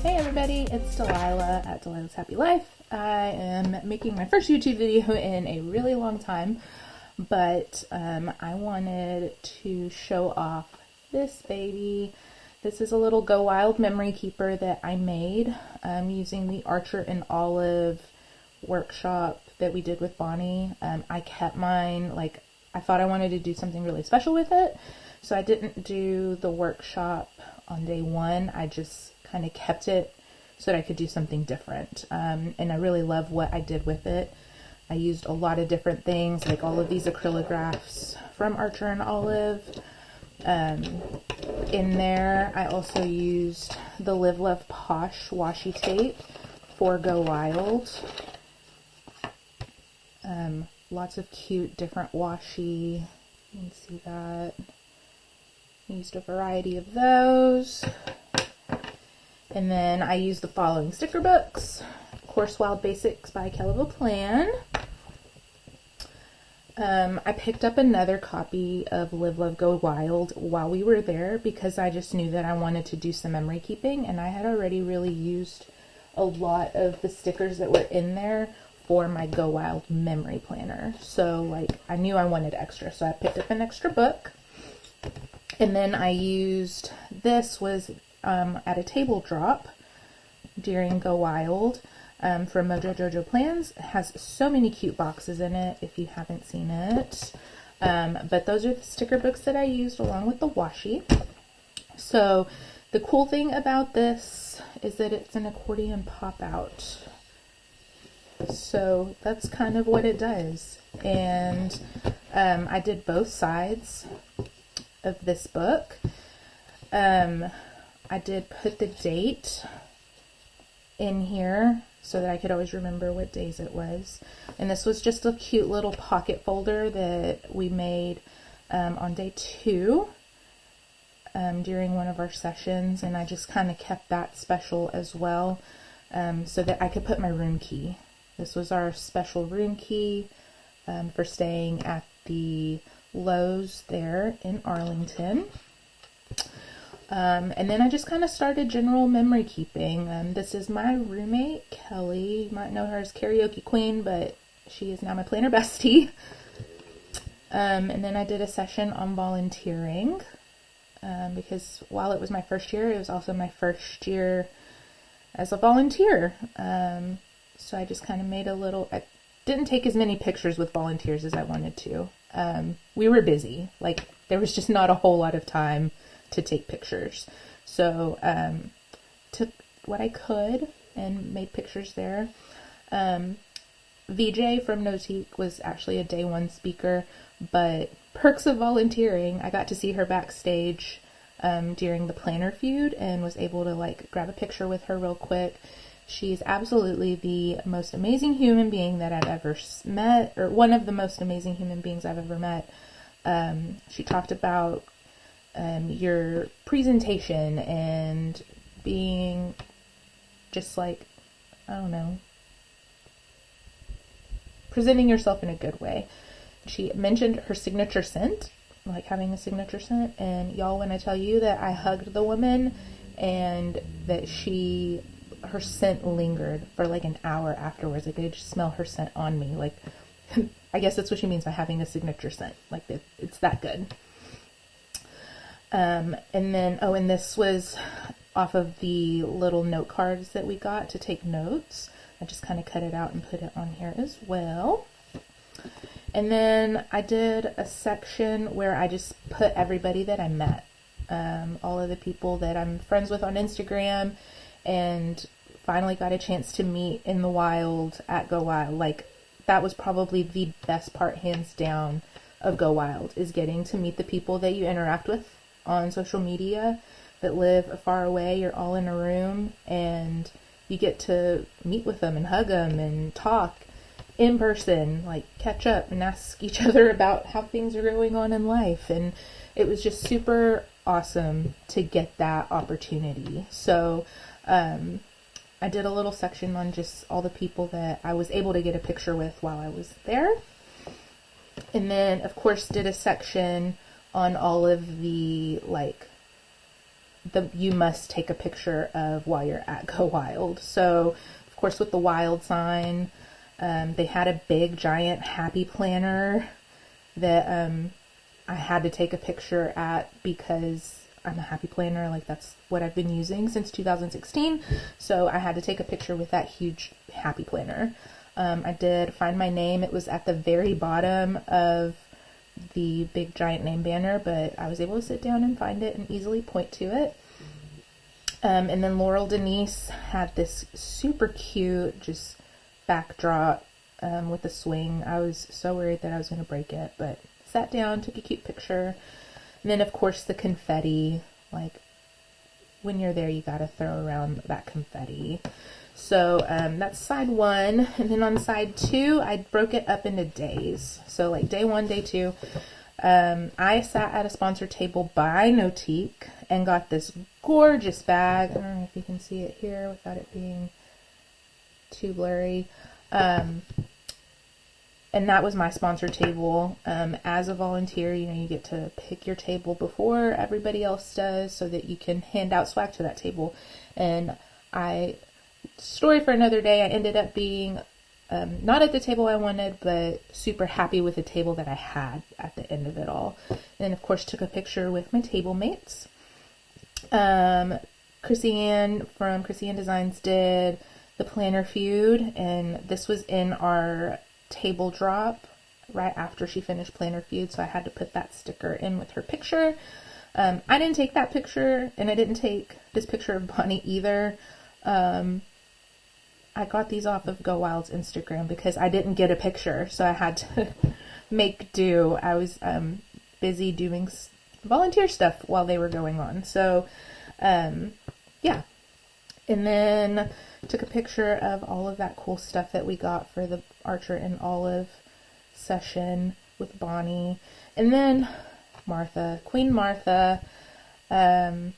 Hey everybody, it's Delilah at Delilah's Happy Life. I am making my first YouTube video in a really long time, but I wanted to show off this baby. This is a little Go Wild memory keeper that I made using the Archer and Olive workshop that we did with Bonnie. I kept mine, like, I thought I wanted to do something really special with it, so I didn't do the workshop on day one. I just kind of kept it so that I could do something different. And I really love what I did with it. I used a lot of different things, like all of these acrylographs from Archer and Olive. In there, I also used the Live Love Posh washi tape for Go Wild. Lots of cute different washi. You can see that. I used a variety of those. And then I used the following sticker books. Course Wild Basics by Kelly Plan. I picked up another copy of Live Love Go Wild while we were there because I just knew that I wanted to do some memory keeping, and I had already really used a lot of the stickers that were in there for my Go Wild memory planner. So like I knew I wanted extra, so I picked up an extra book. And then I used, this was at a table drop during Go Wild from Mojo Jojo Plans. It has so many cute boxes in it if you haven't seen it. But those are the sticker books that I used along with the washi. So the cool thing about this is that it's an accordion pop out. So that's kind of what it does. And I did both sides of this book. I did put the date in here so that I could always remember what days it was. And this was just a cute little pocket folder that we made on day 2 during one of our sessions, and I just kind of kept that special as well so that I could put my room key. This was our special room key for staying at the Lowe's there in Arlington. And then I just kind of started general memory keeping. This is my roommate, Kelly. You might know her as Karaoke Queen, but she is now my planner bestie. And then I did a session on volunteering because while it was my first year, it was also my first year as a volunteer. So I just kind of made a little, I didn't take as many pictures with volunteers as I wanted to. We were busy, like there was just not a whole lot of time to take pictures. So took what I could and made pictures there. VJ from Notique was actually a day 1 speaker, but perks of volunteering, I got to see her backstage during the planner feud and was able to like grab a picture with her real quick. She's absolutely the most amazing human being that I've ever met, or one of the most amazing human beings I've ever met. She talked about your presentation and being just like, I don't know, presenting yourself in a good way. She mentioned her signature scent, like having a signature scent, and y'all, when I tell you that I hugged the woman and that her scent lingered for like an hour afterwards. Like I could just smell her scent on me. Like, I guess that's what she means by having a signature scent. Like it's that good. And then, and this was off of the little note cards that we got to take notes. I just kind of cut it out and put it on here as well. And then I did a section where I just put everybody that I met. All of the people that I'm friends with on Instagram and finally got a chance to meet in the wild at Go Wild. Like, that was probably the best part, hands down, of Go Wild, is getting to meet the people that you interact with on social media that live far away. You're all in a room and you get to meet with them and hug them and talk in person, like catch up and ask each other about how things are going on in life. And it was just super awesome to get that opportunity. So I did a little section on just all the people that I was able to get a picture with while I was there. And then, of course, did a section on all of the, like, you must take a picture of while you're at Go Wild. So of course with the wild sign, they had a big giant happy planner that I had to take a picture at because I'm a happy planner. Like, that's what I've been using since 2016. So I had to take a picture with that huge happy planner. I did find my name. It was at the very bottom of the big giant name banner, but I was able to sit down and find it and easily point to it. And then Laurel Denise had this super cute just backdrop with a swing. I was so worried that I was going to break it, but sat down, took a cute picture. And then of course the confetti, like when you're there, you got to throw around that confetti. So that's side one. And then on side two, I broke it up into days. So like day one, day two, I sat at a sponsored table by Notique and got this gorgeous bag. I don't know if you can see it here without it being too blurry. And that was my sponsored table. As a volunteer, you know, you get to pick your table before everybody else does so that you can hand out swag to that table. And story for another day, I ended up being not at the table I wanted, but super happy with the table that I had at the end of it all. And of course took a picture with my table mates. Chrissy Ann from Chrissy Ann Designs did the planner feud, and this was in our table drop right after she finished planner feud, so I had to put that sticker in with her picture. I didn't take that picture, and I didn't take this picture of Bonnie either. I got these off of Go Wild's Instagram because I didn't get a picture, so I had to make do. I was busy doing volunteer stuff while they were going on. So yeah, and then took a picture of all of that cool stuff that we got for the Archer and Olive session with Bonnie. And then Martha, Queen Martha, I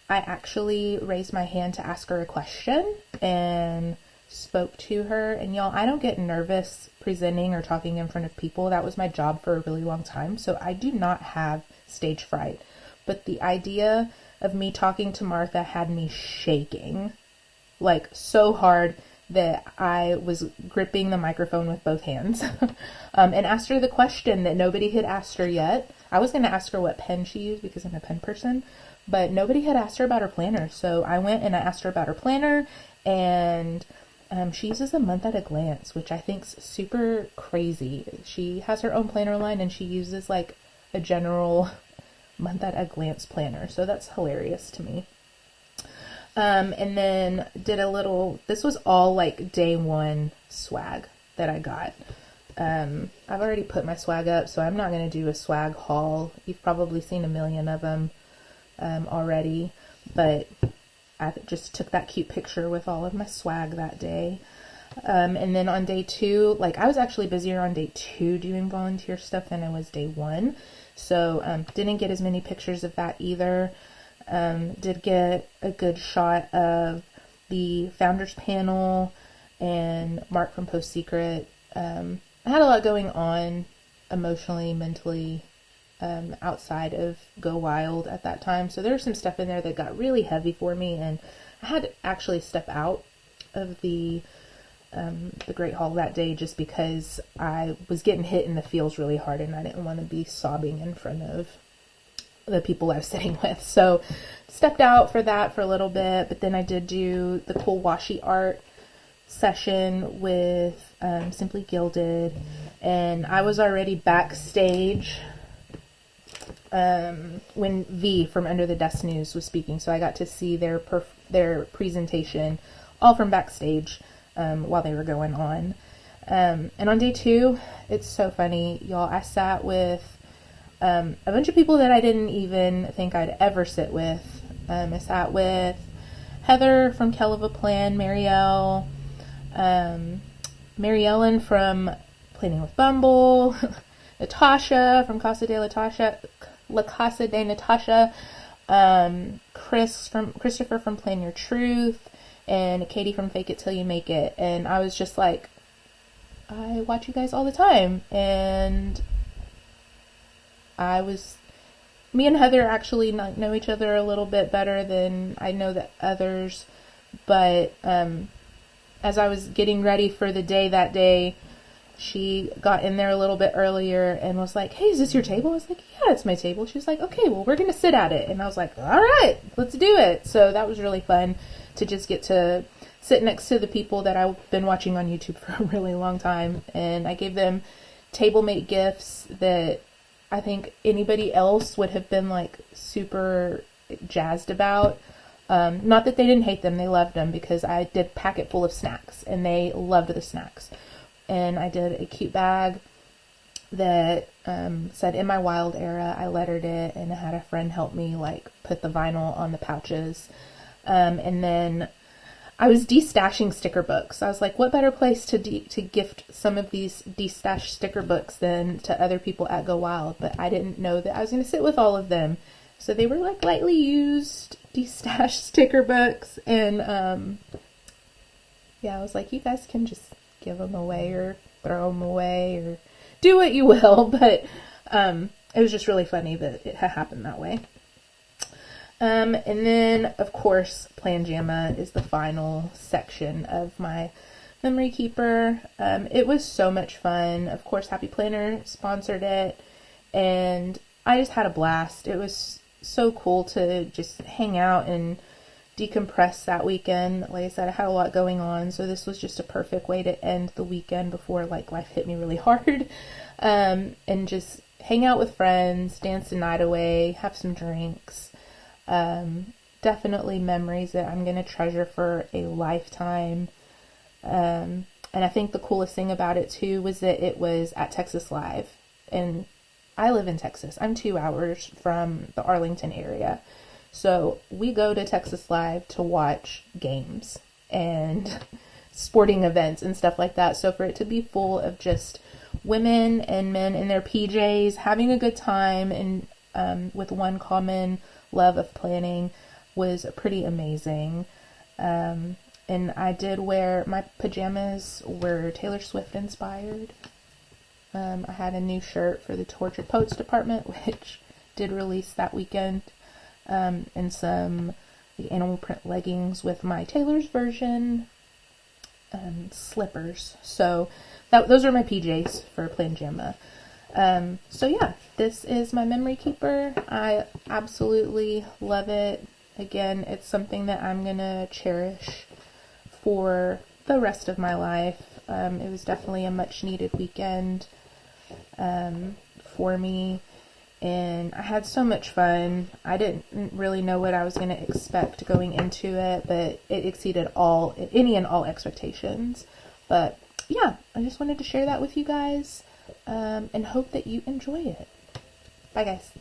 actually raised my hand to ask her a question and spoke to her. And y'all, I don't get nervous presenting or talking in front of people. That was my job for a really long time. So I do not have stage fright. But the idea of me talking to Martha had me shaking, like so hard that I was gripping the microphone with both hands. And asked her the question that nobody had asked her yet. I was going to ask her what pen she used because I'm a pen person, but nobody had asked her about her planner. So I went and I asked her about her planner, and she uses a month at a glance, which I think's super crazy. She has her own planner line and she uses like a general month at a glance planner. So that's hilarious to me. And then did a little, this was all like day one swag that I got. I've already put my swag up, so I'm not going to do a swag haul. You've probably seen a million of them already, but I just took that cute picture with all of my swag that day. And then on day two, like I was actually busier on day two doing volunteer stuff than I was day one. So didn't get as many pictures of that either. Did get a good shot of the founders panel and Mark from Post Secret. I had a lot going on emotionally, mentally, outside of Go Wild at that time. So there was some stuff in there that got really heavy for me, and I had to actually step out of the Great Hall that day just because I was getting hit in the feels really hard and I didn't want to be sobbing in front of the people I was sitting with. So stepped out for that for a little bit, but then I did do the cool washi art session with Simply Gilded, and I was already backstage when V from Under the Desk News was speaking, so I got to see their presentation all from backstage while they were going on. And on day two, it's so funny, y'all. I sat with a bunch of people that I didn't even think I'd ever sit with. I sat with Heather from Kell of a Plan, Marielle, Mary Ellen from Planning with Bumble, Natasha from La Casa de Natasha, Christopher from Plan Your Truth, and Katie from Fake It Till You Make It. And I was just like, I watch you guys all the time, and I was me and Heather actually know each other a little bit better than I know the others, but as I was getting ready for the day that day, she got in there a little bit earlier and was like, hey, is this your table? I was like, yeah, it's my table. She was like, okay, well, we're going to sit at it. And I was like, all right, let's do it. So that was really fun to just get to sit next to the people that I've been watching on YouTube for a really long time. And I gave them table mate gifts that I think anybody else would have been like super jazzed about. Not that they didn't hate them, they loved them, because I did a packet full of snacks and they loved the snacks. And I did a cute bag that said "In My Wild Era." I lettered it, and I had a friend help me like put the vinyl on the pouches. And then I was destashing sticker books. I was like, what better place to gift some of these destashed sticker books than to other people at Go Wild? But I didn't know that I was going to sit with all of them. So they were like lightly used destashed sticker books. And yeah, I was like, you guys can just give them away or throw them away or do what you will. But it was just really funny that it had happened that way. And then, of course, Plan Jamma is the final section of my memory keeper. It was so much fun. Of course, Happy Planner sponsored it, and I just had a blast. It was so cool to just hang out and decompress that weekend. Like I said, I had a lot going on, so this was just a perfect way to end the weekend before like life hit me really hard. And just hang out with friends, dance the night away, have some drinks. Definitely memories that I'm going to treasure for a lifetime. And I think the coolest thing about it too was that it was at Texas Live, and I live in Texas. I'm 2 hours from the Arlington area. So we go to Texas Live to watch games and sporting events and stuff like that. So for it to be full of just women and men in their PJs having a good time and with one common love of planning was pretty amazing. And I did wear, my pajamas were Taylor Swift inspired. I had a new shirt for the Tortured Poets department, which did release that weekend. And the animal print leggings with my Taylor's version slippers. So those are my PJs for Plan Jamma. So yeah, this is my memory keeper. I absolutely love it. Again, it's something that I'm gonna cherish for the rest of my life. It was definitely a much needed weekend for me. And I had so much fun. I didn't really know what I was going to expect going into it, but it exceeded any and all expectations. But yeah, I just wanted to share that with you guys, and hope that you enjoy it. Bye guys.